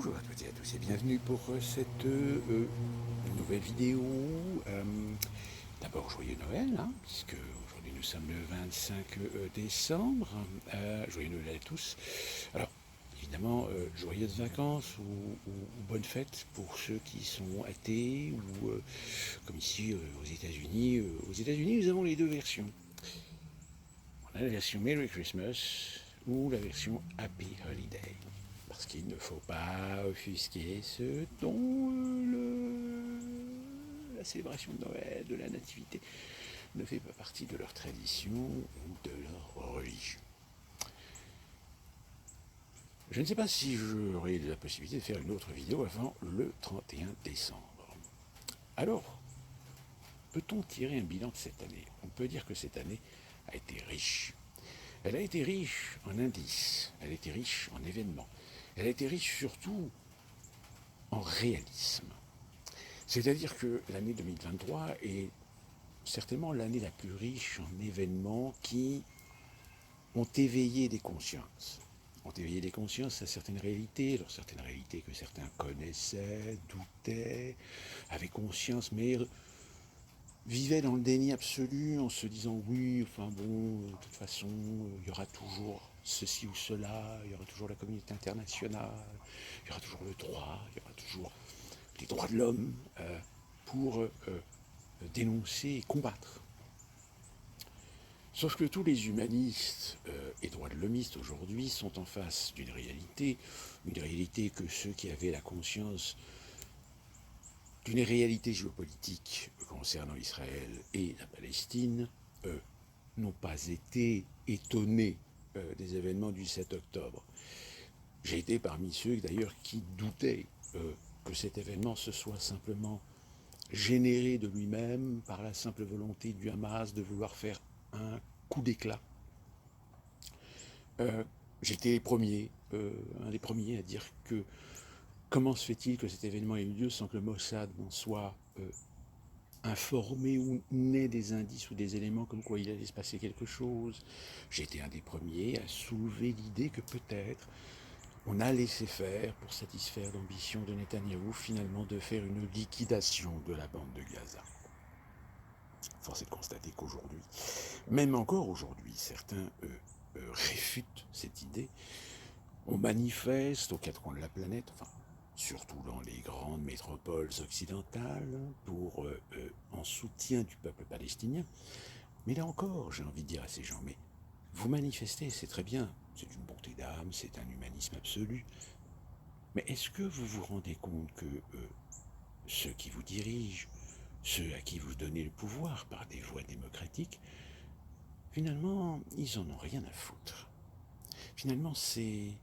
Bonjour à toutes et à tous et bienvenue pour cette nouvelle vidéo. D'abord, joyeux Noël, puisque aujourd'hui nous sommes le 25 décembre. Joyeux Noël à tous. Alors, évidemment, joyeuses vacances ou bonnes fêtes pour ceux qui sont athées ou comme ici aux États-Unis. Aux États-Unis, nous avons les deux versions. On a la version Merry Christmas ou la version Happy Holiday. Parce qu'il ne faut pas offusquer ceux dont la célébration de Noël, de la nativité, ne fait pas partie de leur tradition ou de leur religion. Je ne sais pas si j'aurai la possibilité de faire une autre vidéo avant le 31 décembre. Alors, peut-on tirer un bilan de cette année? On peut dire que cette année a été riche. Elle a été riche en indices, elle a été riche en événements, elle a été riche surtout en réalisme. C'est-à-dire que l'année 2023 est certainement l'année la plus riche en événements qui ont éveillé des consciences. Ont éveillé des consciences à certaines réalités, alors certaines réalités que certains connaissaient, doutaient, avaient conscience, mais vivaient dans le déni absolu en se disant oui, enfin bon, de toute façon, il y aura toujours ceci ou cela, il y aura toujours la communauté internationale, il y aura toujours le droit, il y aura toujours les droits de l'homme pour dénoncer et combattre. Sauf que tous les humanistes et droits de l'hommistes aujourd'hui sont en face d'une réalité que ceux qui avaient la conscience d'une réalité géopolitique concernant Israël et la Palestine n'ont pas été étonnés des événements du 7 octobre. J'ai été parmi ceux d'ailleurs qui doutaient que cet événement se soit simplement généré de lui-même par la simple volonté du Hamas de vouloir faire un coup d'éclat. J'étais un des premiers à dire que comment se fait-il que cet événement ait eu lieu sans que le Mossad n'en soit informé ou n'ait des indices ou des éléments comme quoi il allait se passer quelque chose. J'étais un des premiers à soulever l'idée que peut-être on a laissé faire pour satisfaire l'ambition de Netanyahou finalement de faire une liquidation de la bande de Gaza. Force est de constater qu'aujourd'hui, même encore aujourd'hui, certains réfutent cette idée. On manifeste aux quatre coins de la planète, enfin, surtout dans les grandes métropoles occidentales, en soutien du peuple palestinien. Mais là encore, j'ai envie de dire à ces gens, mais vous manifestez, c'est très bien, c'est une bonté d'âme, c'est un humanisme absolu. Mais est-ce que vous vous rendez compte que ceux qui vous dirigent, ceux à qui vous donnez le pouvoir par des voies démocratiques, finalement, ils en ont rien à foutre. Finalement, c'est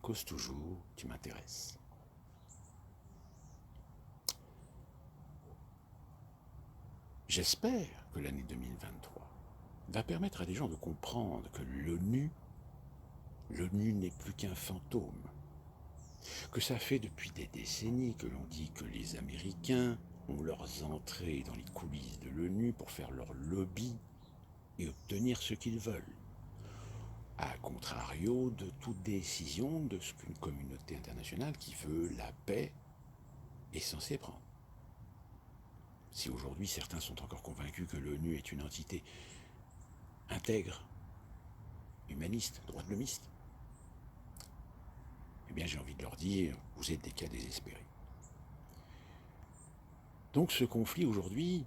cause toujours, tu m'intéresses. J'espère que l'année 2023 va permettre à des gens de comprendre que l'ONU n'est plus qu'un fantôme, que ça fait depuis des décennies que l'on dit que les Américains ont leurs entrées dans les coulisses de l'ONU pour faire leur lobby et obtenir ce qu'ils veulent, à contrario de toute décision de ce qu'une communauté internationale qui veut la paix est censée prendre. Si aujourd'hui certains sont encore convaincus que l'ONU est une entité intègre, humaniste, droit de l'hommiste, eh bien j'ai envie de leur dire, vous êtes des cas désespérés. Donc ce conflit aujourd'hui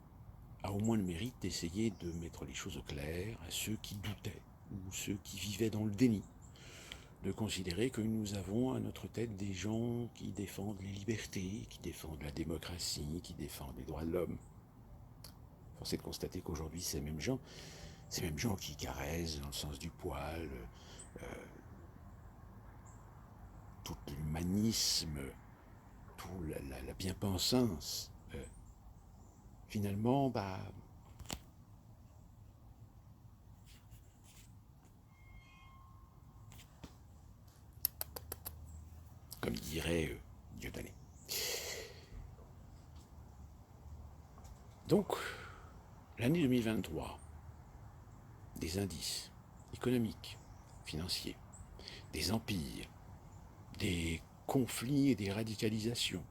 a au moins le mérite d'essayer de mettre les choses au clair à ceux qui doutaient ou ceux qui vivaient dans le déni, de considérer que nous avons à notre tête des gens qui défendent les libertés, qui défendent la démocratie, qui défendent les droits de l'homme. Force est de constater qu'aujourd'hui ces mêmes gens qui caressent dans le sens du poil tout l'humanisme, tout la bien-pensance, finalement, comme dirait Dieudonné. Donc, l'année 2023, des indices économiques, financiers, des empires, des conflits et des radicalisations.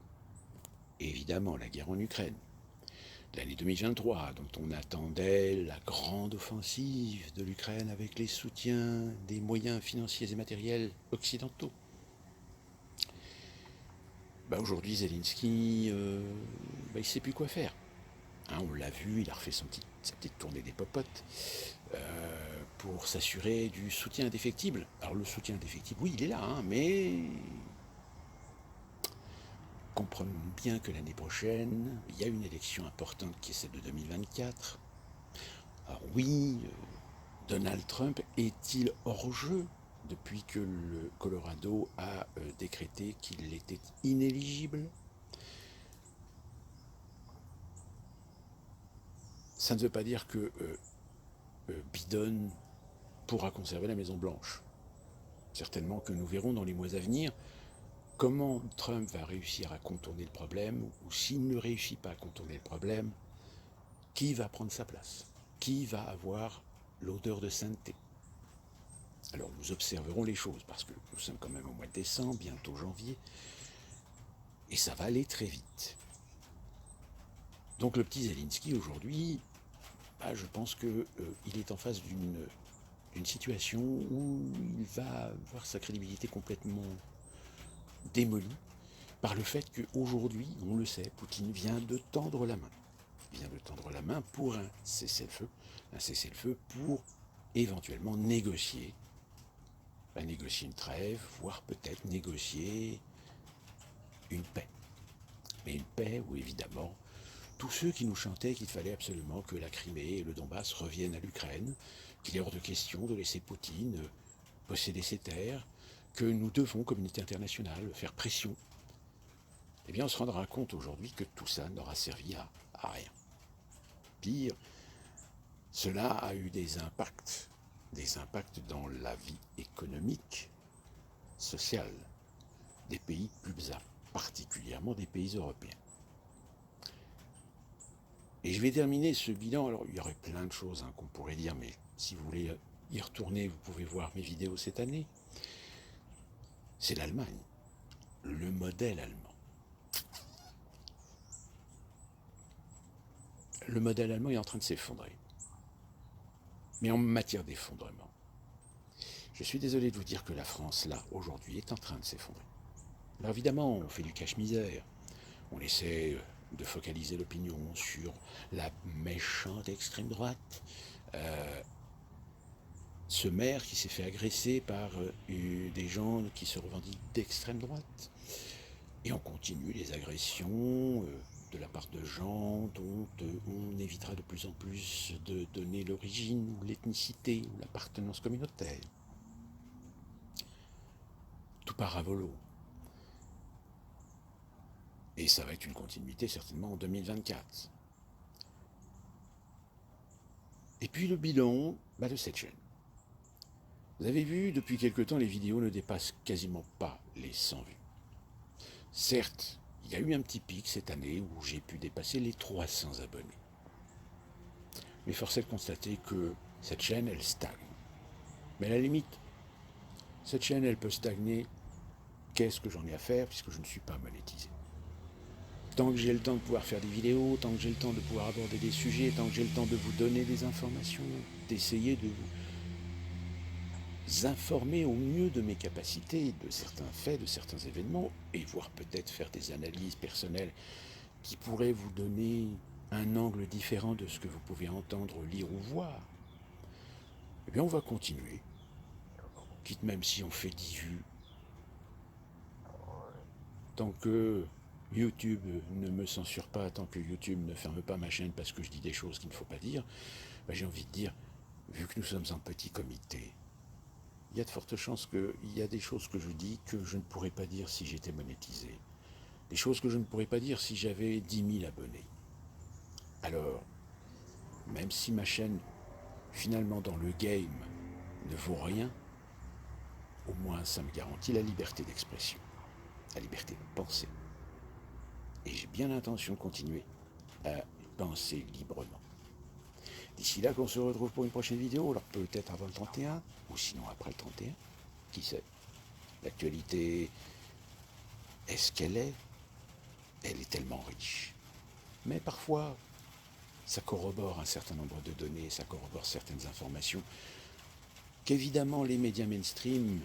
Évidemment, la guerre en Ukraine. L'année 2023, dont on attendait la grande offensive de l'Ukraine avec les soutiens des moyens financiers et matériels occidentaux. Aujourd'hui, Zelensky, il ne sait plus quoi faire. On l'a vu, il a refait sa petite tournée des popotes pour s'assurer du soutien indéfectible. Alors le soutien indéfectible, oui, il est là, mais comprenons bien que l'année prochaine, il y a une élection importante qui est celle de 2024. Alors oui, Donald Trump est-il hors jeu depuis que le Colorado a décrété qu'il était inéligible? Ça ne veut pas dire que Biden pourra conserver la Maison-Blanche. Certainement que nous verrons dans les mois à venir comment Trump va réussir à contourner le problème, ou s'il ne réussit pas à contourner le problème, qui va prendre sa place? Qui va avoir l'odeur de sainteté? Alors nous observerons les choses, parce que nous sommes quand même au mois de décembre, bientôt janvier, et ça va aller très vite. Donc le petit Zelensky aujourd'hui, je pense qu'il est en face d'une situation où il va voir sa crédibilité complètement démolie par le fait qu'aujourd'hui, on le sait, Poutine vient de tendre la main. Il vient de tendre la main pour un cessez-le-feu pour éventuellement négocier une trêve, voire peut-être négocier une paix. Mais une paix où évidemment tous ceux qui nous chantaient qu'il fallait absolument que la Crimée et le Donbass reviennent à l'Ukraine, qu'il est hors de question de laisser Poutine posséder ses terres, que nous devons, communauté internationale, faire pression, eh bien on se rendra compte aujourd'hui que tout ça n'aura servi à rien. Pire, cela a eu des impacts dans la vie économique, sociale des pays plus particulièrement des pays européens. Et je vais terminer ce bilan. Alors, il y aurait plein de choses qu'on pourrait dire, mais si vous voulez y retourner, vous pouvez voir mes vidéos cette année. C'est l'Allemagne, le modèle allemand. Le modèle allemand est en train de s'effondrer. Mais en matière d'effondrement, je suis désolé de vous dire que la France, là, aujourd'hui, est en train de s'effondrer. Alors évidemment, on fait du cache-misère. On essaie de focaliser l'opinion sur la méchante extrême droite. Ce maire qui s'est fait agresser par des gens qui se revendiquent d'extrême droite. Et on continue les agressions de la part de gens dont on évitera de plus en plus de donner l'origine ou l'ethnicité ou l'appartenance communautaire. Tout part à volo. Et ça va être une continuité certainement en 2024. Et puis le bilan de cette chaîne. Vous avez vu, depuis quelque temps, les vidéos ne dépassent quasiment pas les 100 vues. Certes, il y a eu un petit pic cette année où j'ai pu dépasser les 300 abonnés. Mais force est de constater que cette chaîne, elle stagne. Mais à la limite, cette chaîne, elle peut stagner. Qu'est-ce que j'en ai à faire puisque je ne suis pas monétisé? Tant que j'ai le temps de pouvoir faire des vidéos, tant que j'ai le temps de pouvoir aborder des sujets, tant que j'ai le temps de vous donner des informations, d'essayer de vous informer au mieux de mes capacités, de certains faits, de certains événements, et voire peut-être faire des analyses personnelles qui pourraient vous donner un angle différent de ce que vous pouvez entendre, lire ou voir, eh bien on va continuer, quitte même si on fait 10 vues. Tant que YouTube ne me censure pas, tant que YouTube ne ferme pas ma chaîne parce que je dis des choses qu'il ne faut pas dire, j'ai envie de dire, vu que nous sommes en petit comité, il y a de fortes chances qu'il y a des choses que je dis que je ne pourrais pas dire si j'étais monétisé. Des choses que je ne pourrais pas dire si j'avais 10 000 abonnés. Alors, même si ma chaîne, finalement dans le game, ne vaut rien, au moins ça me garantit la liberté d'expression, la liberté de penser. Et j'ai bien l'intention de continuer à penser librement. D'ici là qu'on se retrouve pour une prochaine vidéo, alors peut-être avant le 31, ou sinon après le 31, qui sait. L'actualité est ce qu'elle est. Elle est tellement riche. Mais parfois, ça corrobore un certain nombre de données, ça corrobore certaines informations qu'évidemment les médias mainstream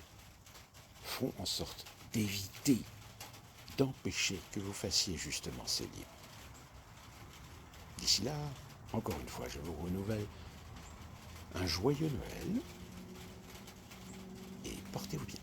font en sorte d'éviter, d'empêcher que vous fassiez justement ces livres. D'ici là, encore une fois, je vous renouvelle un joyeux Noël et portez-vous bien.